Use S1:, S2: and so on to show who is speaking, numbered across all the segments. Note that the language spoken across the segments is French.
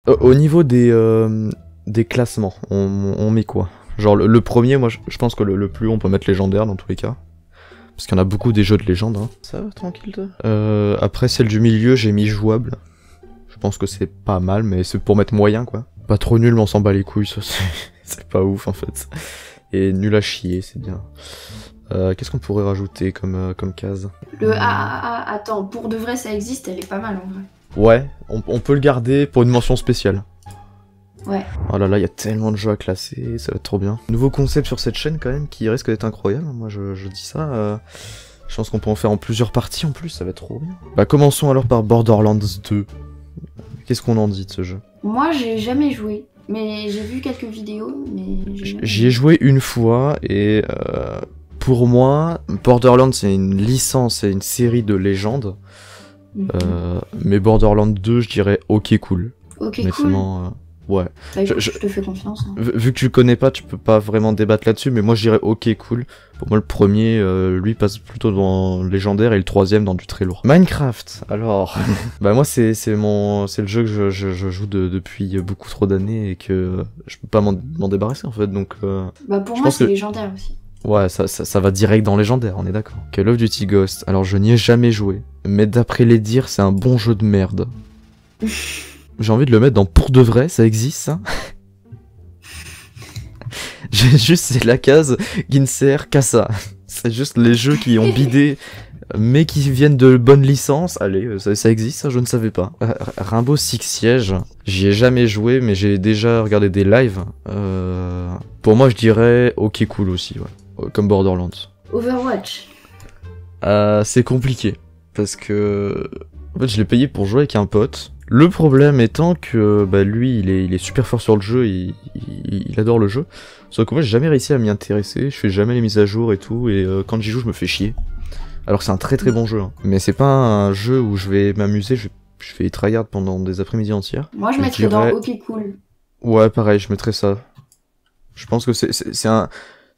S1: Au niveau des classements, on met quoi? Genre le premier, moi je pense que le plus haut on peut mettre légendaire dans tous les cas. Parce qu'il y en a beaucoup des jeux de légende. Hein. Ça va, tranquille toi. Après celle du milieu, j'ai mis jouable. Je pense que c'est pas mal, mais c'est pour mettre moyen quoi. Pas trop nul, mais on s'en bat les couilles, ça c'est pas ouf en fait. Et nul à chier, c'est bien. Qu'est-ce qu'on pourrait rajouter comme case?
S2: Attends, pour de vrai ça existe, elle est pas mal en vrai.
S1: Ouais, on peut le garder pour une mention spéciale.
S2: Ouais.
S1: Oh là là, il y a tellement de jeux à classer, ça va être trop bien. Nouveau concept sur cette chaîne quand même qui risque d'être incroyable, moi je dis ça. Je pense qu'on peut en faire en plusieurs parties en plus, ça va être trop bien. Bah commençons alors par Borderlands 2. Qu'est-ce qu'on en dit de ce jeu?
S2: Moi j'ai jamais joué, mais j'ai vu quelques vidéos, mais
S1: j'y ai joué une fois et pour moi, Borderlands c'est une licence, c'est une série de légendes. Mais Borderlands 2, je dirais ok cool.
S2: Ok
S1: honnêtement,
S2: cool.
S1: Ouais.
S2: Bah, je te fais confiance. Hein.
S1: Vu que tu le connais pas, tu peux pas vraiment débattre là-dessus, mais moi je dirais ok cool. Pour moi le premier, lui passe plutôt dans légendaire et le troisième dans du très lourd. Minecraft, alors. Bah moi c'est le jeu que je joue depuis beaucoup trop d'années et que je peux pas m'en débarrasser en fait, donc.
S2: Bah pour moi c'est légendaire aussi.
S1: Ouais, ça va direct dans légendaire, on est d'accord. Call of Duty Ghost, alors je n'y ai jamais joué, mais d'après les dires, c'est un bon jeu de merde. J'ai envie de le mettre dans pour de vrai, ça existe ça? J'ai juste, c'est la case qui ne sert qu'à ça. C'est juste les jeux qui ont bidé, mais qui viennent de bonnes licences. Allez, ça existe, ça je ne savais pas. Rainbow Six Siege, j'y ai jamais joué, mais j'ai déjà regardé des lives. Pour moi, je dirais ok cool aussi, ouais. Comme Borderlands.
S2: Overwatch.
S1: C'est compliqué, parce que en fait, je l'ai payé pour jouer avec un pote. Le problème étant que bah, lui, il est super fort sur le jeu, il adore le jeu. Sauf que moi, j'ai jamais réussi à m'y intéresser, je fais jamais les mises à jour et tout, et quand j'y joue, je me fais chier. Alors que c'est un très très bon jeu, hein. Mais c'est pas un jeu où je vais m'amuser, je fais tryhard pendant des après-midi entières.
S2: Moi, je mettrais dans ok cool.
S1: Ouais, pareil, je mettrais ça. Je pense que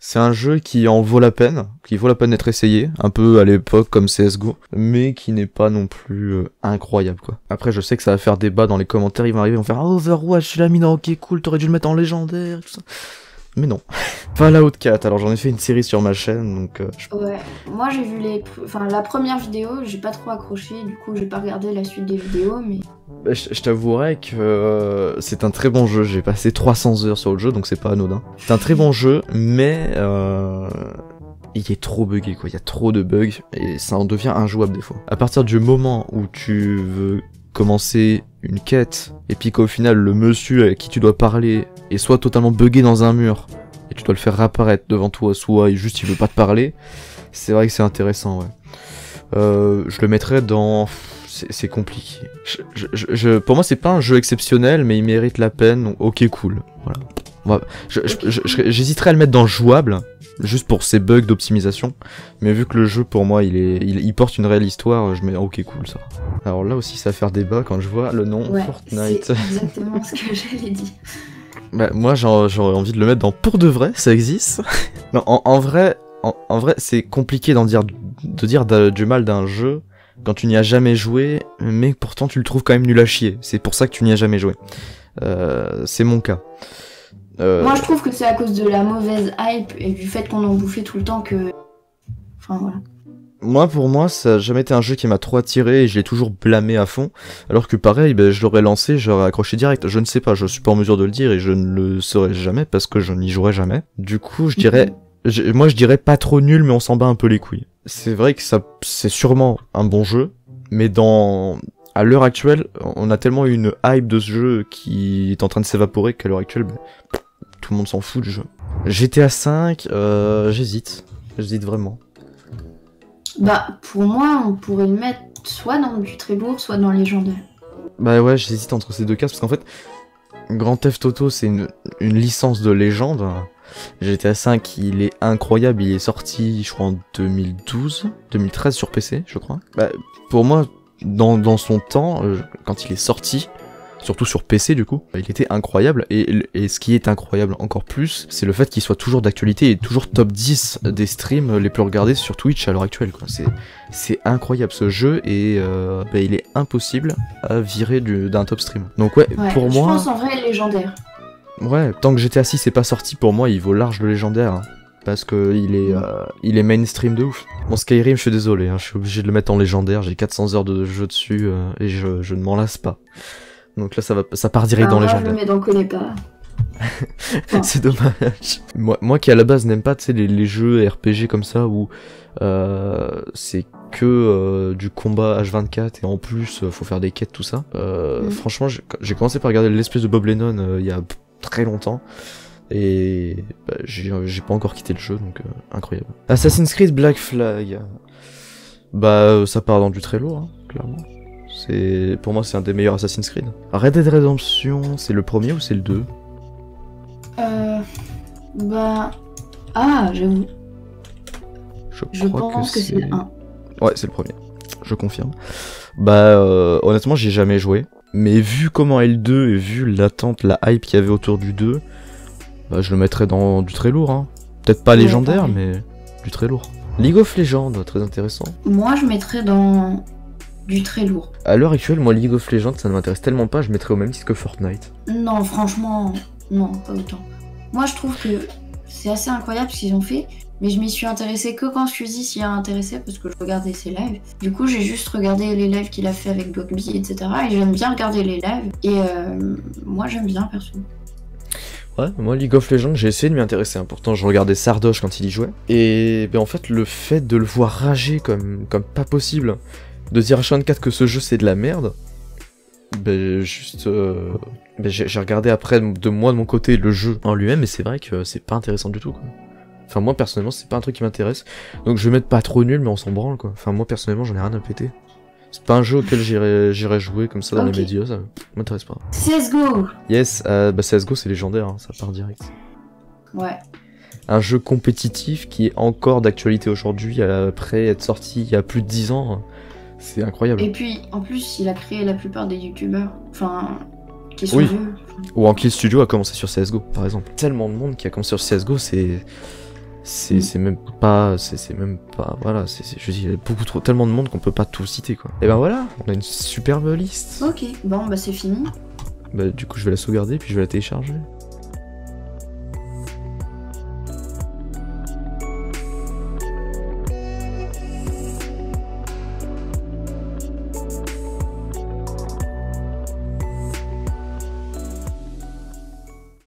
S1: c'est un jeu qui en vaut la peine, d'être essayé, un peu à l'époque comme CSGO, mais qui n'est pas non plus incroyable quoi. Après je sais que ça va faire débat dans les commentaires, ils vont arriver, ils vont faire oh, Overwatch, tu l'as mis dans ok cool, t'aurais dû le mettre en légendaire, tout ça. Mais non. Fallout 4, alors j'en ai fait une série sur ma chaîne, donc...
S2: Ouais, moi j'ai vu la première vidéo, j'ai pas trop accroché, du coup j'ai pas regardé la suite des vidéos, mais...
S1: Bah, je t'avouerais que c'est un très bon jeu, j'ai passé 300 heures sur le jeu, donc c'est pas anodin. C'est un très bon jeu, mais il est trop buggé quoi, il y a trop de bugs, et ça en devient injouable des fois. À partir du moment où tu veux commencer une quête, et puis qu'au final le monsieur avec qui tu dois parler est soit totalement buggé dans un mur, et tu dois le faire réapparaître devant toi, soit juste il veut pas te parler, c'est vrai que c'est intéressant, ouais. Je le mettrais dans... C'est compliqué. Pour moi, c'est pas un jeu exceptionnel, mais il mérite la peine, donc ok cool. Voilà. J'hésiterais à le mettre dans jouable, juste pour ses bugs d'optimisation, mais vu que le jeu, pour moi, il porte une réelle histoire, je mets ok cool ça. Alors là aussi, ça va faire débat quand je vois le nom Fortnite.
S2: C'est exactement ce que j'allais dire.
S1: Bah, moi, j'aurais envie de le mettre dans pour de vrai, ça existe. Non, en vrai, c'est compliqué de dire du mal d'un jeu quand tu n'y as jamais joué, mais pourtant tu le trouves quand même nul à chier. C'est pour ça que tu n'y as jamais joué. C'est mon cas.
S2: Moi je trouve que c'est à cause de la mauvaise hype et du fait qu'on en bouffait tout le temps que... Enfin voilà.
S1: Pour moi, ça n'a jamais été un jeu qui m'a trop attiré et je l'ai toujours blâmé à fond. Alors que pareil, je l'aurais lancé, j'aurais accroché direct. Je ne sais pas, je suis pas en mesure de le dire et je ne le saurais jamais parce que je n'y jouerai jamais. Du coup, je dirais... Moi je dirais pas trop nul, mais on s'en bat un peu les couilles. C'est vrai que c'est sûrement un bon jeu, mais à l'heure actuelle, on a tellement une hype de ce jeu qui est en train de s'évaporer qu'à l'heure actuelle, tout le monde s'en fout du jeu. GTA V, j'hésite vraiment.
S2: Bah pour moi, on pourrait le mettre soit dans du très lourd, soit dans légendaire.
S1: Bah ouais, j'hésite entre ces deux cases, parce qu'en fait, Grand Theft Auto c'est une licence de légende. GTA V, il est incroyable, il est sorti, je crois, en 2013 sur PC, je crois. Bah, pour moi, dans son temps, quand il est sorti, surtout sur PC du coup. Il était incroyable, et ce qui est incroyable encore plus, c'est le fait qu'il soit toujours d'actualité et toujours top 10 des streams les plus regardés sur Twitch à l'heure actuelle, quoi. C'est incroyable ce jeu, et il est impossible à virer d'un top stream. Donc ouais, pour moi...
S2: Je pense en vrai légendaire.
S1: Ouais, tant que GTA 6 est pas sorti, pour moi il vaut large le légendaire, hein. Parce que il est mainstream de ouf. Bon, Skyrim, je suis désolé, hein, je suis obligé de le mettre en légendaire, j'ai 400 heures de jeu dessus, et je ne m'en lasse pas. Donc là, ça part direct dans légendaire.
S2: Je le mets dans connais pas.
S1: C'est dommage. Moi qui à la base n'aime pas, tu sais, les jeux RPG comme ça, où c'est que du combat H24, et en plus, faut faire des quêtes, tout ça. Franchement, j'ai commencé par regarder l'espèce de Bob Lennon il y a très longtemps. Et j'ai pas encore quitté le jeu, donc incroyable. Assassin's Creed Black Flag. Ça part dans du très lourd, hein, clairement. Pour moi, c'est un des meilleurs Assassin's Creed. Red Dead Redemption, c'est le premier ou c'est le 2?
S2: J'avoue. Je pense que c'est le 1.
S1: Ouais, c'est le premier. Je confirme. Honnêtement, j'y ai jamais joué. Mais vu comment est le 2 et vu l'attente, la hype qu'il y avait autour du 2, je le mettrais dans du très lourd, hein. Peut-être pas légendaire, mais du très lourd. League of Legends, très intéressant.
S2: Moi, je mettrais dans du très lourd.
S1: À l'heure actuelle, moi, League of Legends, ça ne m'intéresse tellement pas, je mettrais au même titre que Fortnite.
S2: Non, franchement, non, pas autant. Moi, je trouve que c'est assez incroyable ce qu'ils ont fait, mais je m'y suis intéressée que quand Suzy s'y a intéressé, parce que je regardais ses lives. Du coup, j'ai juste regardé les lives qu'il a fait avec Blockby, etc. Et j'aime bien regarder les lives, et moi, j'aime bien, perso.
S1: Ouais, moi League of Legends, j'ai essayé de m'y intéresser, hein. Pourtant je regardais Sardoche quand il y jouait. Et en fait, le fait de le voir rager comme pas possible, de dire à H24 que ce jeu c'est de la merde, j'ai regardé après de mon côté le jeu en lui-même, et c'est vrai que c'est pas intéressant du tout, quoi. Enfin, moi personnellement, c'est pas un truc qui m'intéresse. Donc je vais mettre pas trop nul, mais on s'en branle, quoi. Enfin, moi personnellement, j'en ai rien à péter. C'est pas un jeu auquel j'irais jouer comme ça dans les médias, ça m'intéresse pas.
S2: CSGO.
S1: Yes, CSGO c'est légendaire, hein, ça part direct.
S2: Ouais.
S1: Un jeu compétitif qui est encore d'actualité aujourd'hui, après être sorti il y a plus de 10 ans, c'est incroyable.
S2: Et puis, en plus, il a créé la plupart des youtubeurs, qui sont vieux.
S1: Ou Ankill Studio a commencé sur CSGO, par exemple. Tellement de monde qui a commencé sur CSGO, c'est même pas, voilà, je dis, il y a tellement de monde qu'on peut pas tout citer, quoi. Et voilà, on a une superbe liste.
S2: Ok, bon, c'est fini.
S1: Du coup, je vais la sauvegarder, puis je vais la télécharger.